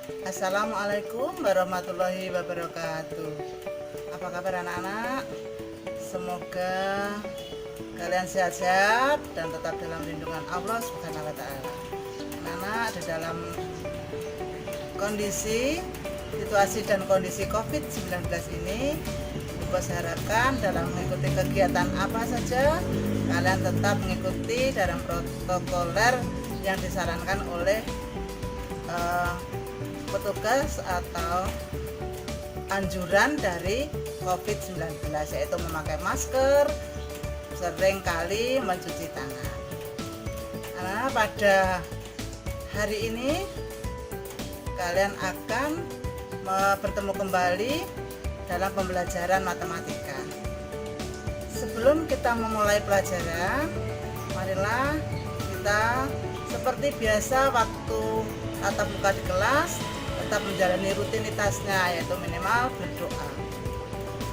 Assalamualaikum warahmatullahi wabarakatuh. Apa kabar anak-anak? Semoga kalian sehat-sehat dan tetap dalam lindungan Allah Subhanahu wa taala. Anak-anak di dalam situasi dan kondisi COVID-19 ini, Bos harapkan dalam mengikuti kegiatan apa saja kalian tetap mengikuti dalam protokoler yang disarankan oleh petugas atau anjuran dari COVID-19, yaitu memakai masker, sering kali mencuci tangan. Nah, pada hari ini kalian akan bertemu kembali dalam pembelajaran matematika. Sebelum kita memulai pelajaran, marilah kita seperti biasa waktu tatap muka di kelas tetap menjalani rutinitasnya, yaitu minimal berdoa.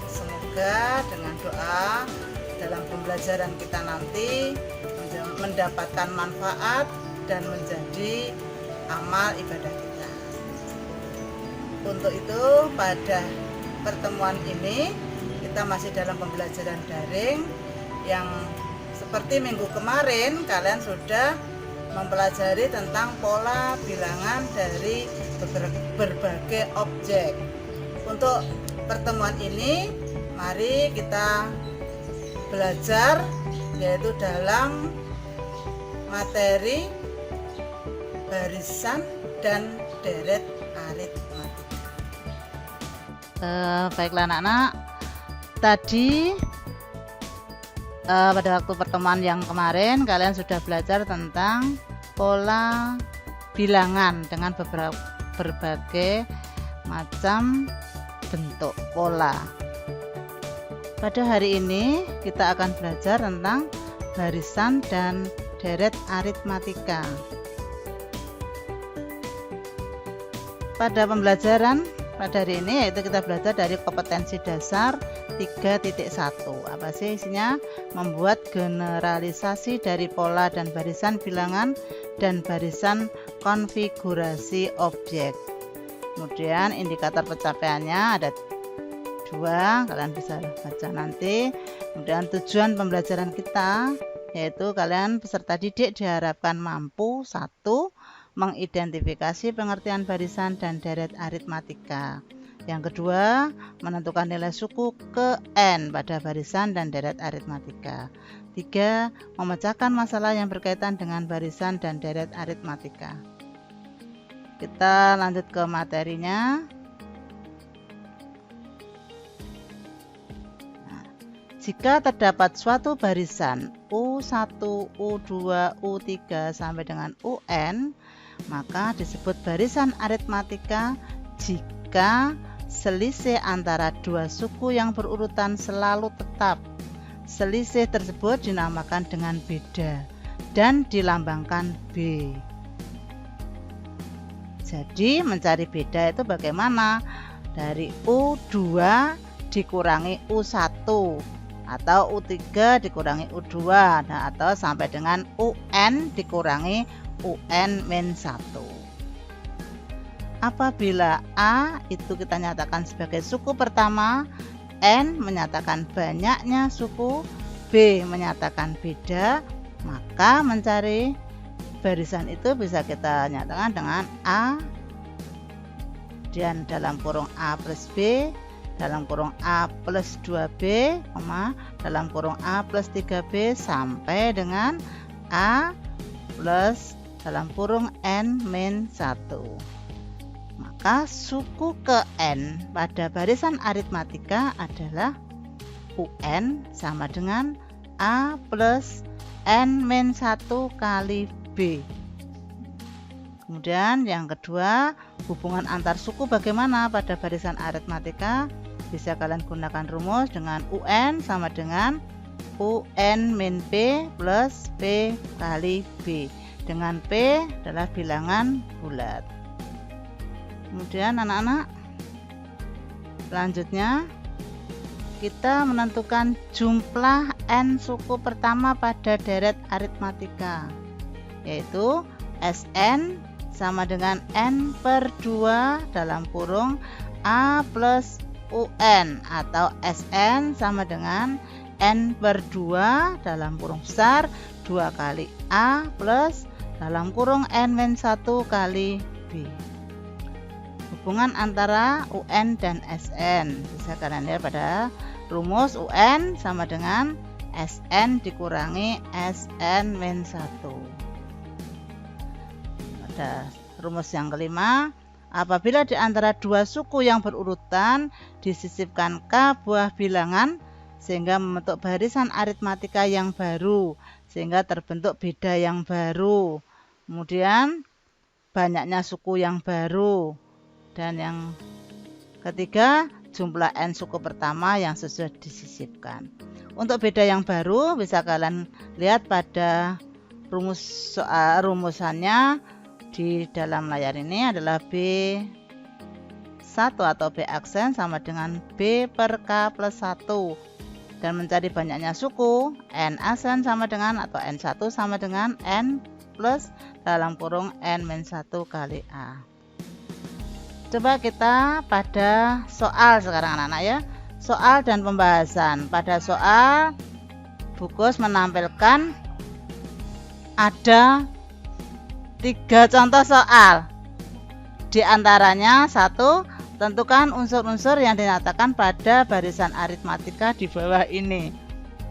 Semoga dengan doa dalam pembelajaran kita nanti mendapatkan manfaat dan menjadi amal ibadah kita. Untuk itu pada pertemuan ini kita masih dalam pembelajaran daring yang seperti minggu kemarin kalian sudah mempelajari tentang pola bilangan dari berbagai objek. Untuk pertemuan ini mari kita belajar yaitu dalam materi barisan dan deret aritmatika. Baiklah anak-anak, tadi pada waktu pertemuan yang kemarin kalian sudah belajar tentang pola bilangan dengan berbagai macam bentuk pola. Pada hari ini kita akan belajar tentang barisan dan deret aritmatika. Pada pembelajaran pada hari ini yaitu kita belajar dari kompetensi dasar 3.1. Apa sih isinya? Membuat generalisasi dari pola dan barisan bilangan dan barisan konfigurasi objek. Kemudian indikator pencapaiannya ada 2, kalian bisa baca nanti. Kemudian tujuan pembelajaran kita yaitu kalian peserta didik diharapkan mampu 1. Mengidentifikasi pengertian barisan dan deret aritmatika. Yang kedua, menentukan nilai suku ke N pada barisan dan deret aritmatika. 3. Memecahkan masalah yang berkaitan dengan barisan dan deret aritmatika. Kita lanjut ke materinya. Jika terdapat suatu barisan U1, U2, U3 sampai dengan UN, maka disebut barisan aritmatika jika selisih antara dua suku yang berurutan selalu tetap. Selisih tersebut dinamakan dengan beda dan dilambangkan B. Jadi mencari beda itu bagaimana? Dari U2 dikurangi U1 atau U3 dikurangi U2, nah, atau sampai dengan UN dikurangi UN-1. Apabila A itu kita nyatakan sebagai suku pertama, N menyatakan banyaknya suku, B menyatakan beda, maka mencari barisan itu bisa kita nyatakan dengan A dan dalam kurung A plus B, dalam kurung A plus 2B, dalam kurung A plus 3B sampai dengan A plus dalam kurung N-1. Maka suku ke N pada barisan aritmatika adalah UN sama dengan A plus N-1 kali B. Kemudian yang kedua, hubungan antar suku bagaimana pada barisan aritmatika? Bisa kalian gunakan rumus dengan UN sama dengan UN min P plus P kali B. Dengan P adalah bilangan bulat. Kemudian anak-anak, selanjutnya kita menentukan jumlah N suku pertama pada deret aritmatika, yaitu SN sama dengan N per 2 dalam kurung A plus UN, atau SN sama dengan N per 2 dalam kurung besar 2 kali A plus dalam kurung N-1 kali B. Hubungan antara UN dan SN bisa kalian lihat pada rumus UN sama dengan SN dikurangi SN-1. Pada rumus yang kelima, apabila di antara dua suku yang berurutan disisipkan K buah bilangan sehingga membentuk barisan aritmatika yang baru, sehingga terbentuk beda yang baru, kemudian banyaknya suku yang baru, dan yang ketiga jumlah N suku pertama yang sudah disisipkan. Untuk beda yang baru bisa kalian lihat pada rumusannya di dalam layar ini adalah B1 atau B aksen sama dengan B per K plus 1, dan mencari banyaknya suku N aksen sama dengan atau N1 sama dengan N plus dalam kurung N-1 kali A. Coba kita pada soal sekarang anak-anak ya. Soal dan pembahasan. Pada soal Bukus menampilkan ada 3 contoh soal. Di antaranya 1, tentukan unsur-unsur yang dinyatakan pada barisan aritmatika di bawah ini.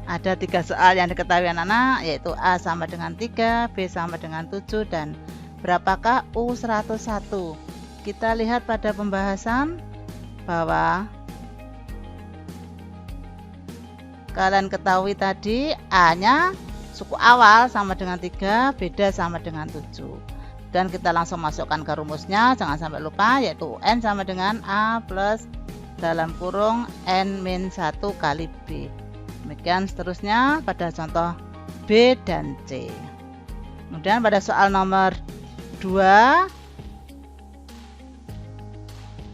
Ada 3 soal yang diketahui anak-anak, yaitu A sama dengan 3, B sama dengan 7, dan berapakah U101. Kita lihat pada pembahasan bahwa kalian ketahui tadi A-nya suku awal sama dengan 3, beda sama dengan 7. Dan kita langsung masukkan ke rumusnya, jangan sampai lupa, yaitu N sama dengan A plus dalam kurung N-1 kali B. Demikian seterusnya pada contoh B dan C. Kemudian pada soal nomor 2,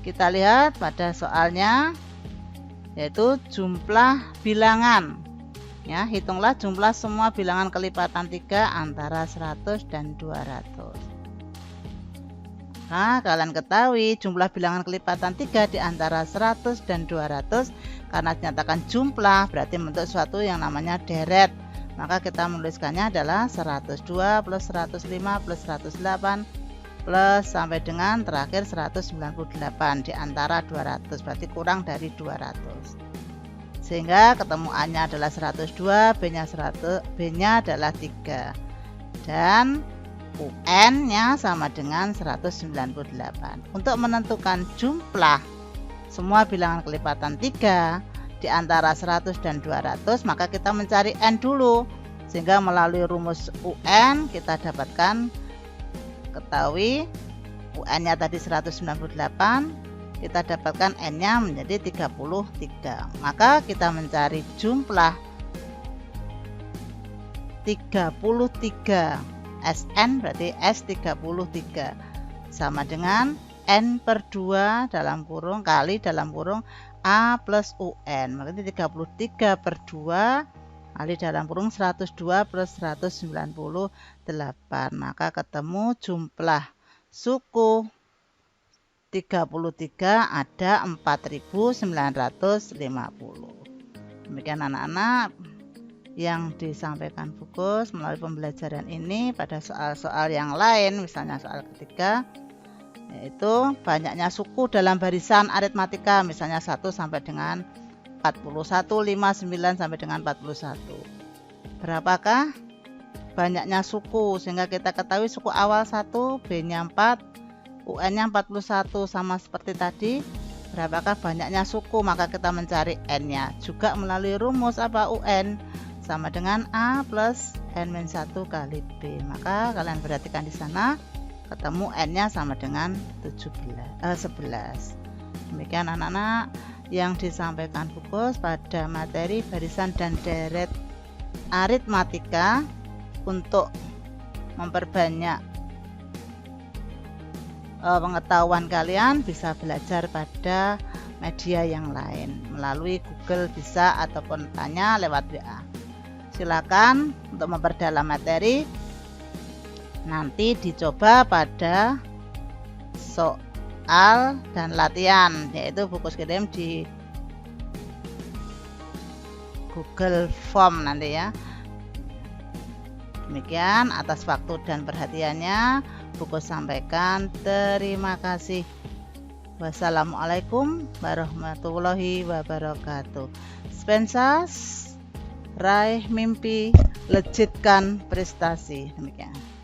kita lihat pada soalnya yaitu jumlah bilangan. Ya, hitunglah jumlah semua bilangan kelipatan 3 antara 100 dan 200. Nah, kalian ketahui jumlah bilangan kelipatan 3 di antara 100 dan 200 karena dinyatakan jumlah berarti membentuk suatu yang namanya deret. Maka kita menuliskannya adalah 102 plus 105 plus 108 plus sampai dengan terakhir 198 di antara 200, berarti kurang dari 200. Sehingga ketemu A-nya adalah 102, B-nya adalah 3. Dan UN-nya sama dengan 198. Untuk menentukan jumlah semua bilangan kelipatan 3 di antara 100 dan 200, maka kita mencari N dulu. Sehingga melalui rumus UN kita dapatkan, ketahui UN-nya tadi 198, kita dapatkan N-nya menjadi 33. Maka kita mencari jumlah 33 SN, berarti S33 sama dengan N per 2 dalam kurung kali dalam kurung A plus UN. Maka 33 per 2 kali dalam kurung 102 plus 198. Maka ketemu jumlah suku 33 ada 4.950. Demikian anak-anak yang disampaikan Bukus melalui pembelajaran ini. Pada soal-soal yang lain, misalnya soal ketiga, yaitu banyaknya suku dalam barisan aritmatika, misalnya 1 sampai dengan 41, 5, 9 sampai dengan 41. Berapakah banyaknya suku? Sehingga kita ketahui suku awal 1, B-nya 4, UN-nya 41, sama seperti tadi. Berapakah banyaknya suku? Maka kita mencari N-nya juga melalui rumus apa? UN sama dengan A plus N-1 kali B. Maka kalian perhatikan di sana, ketemu N-nya sama dengan 11. Demikian anak-anak yang disampaikan Bukus pada materi barisan dan deret aritmatika. Untuk memperbanyak pengetahuan kalian, bisa belajar pada media yang lain melalui Google bisa, ataupun tanya lewat WA. Silakan untuk memperdalam materi, nanti dicoba pada soal dan latihan, yaitu Bukus kirim di Google Form nanti ya. Demikian, atas waktu dan perhatiannya Bukus sampaikan terima kasih. Wassalamualaikum warahmatullahi wabarakatuh. Spensas, raih mimpi, legitkan prestasi. Demikian.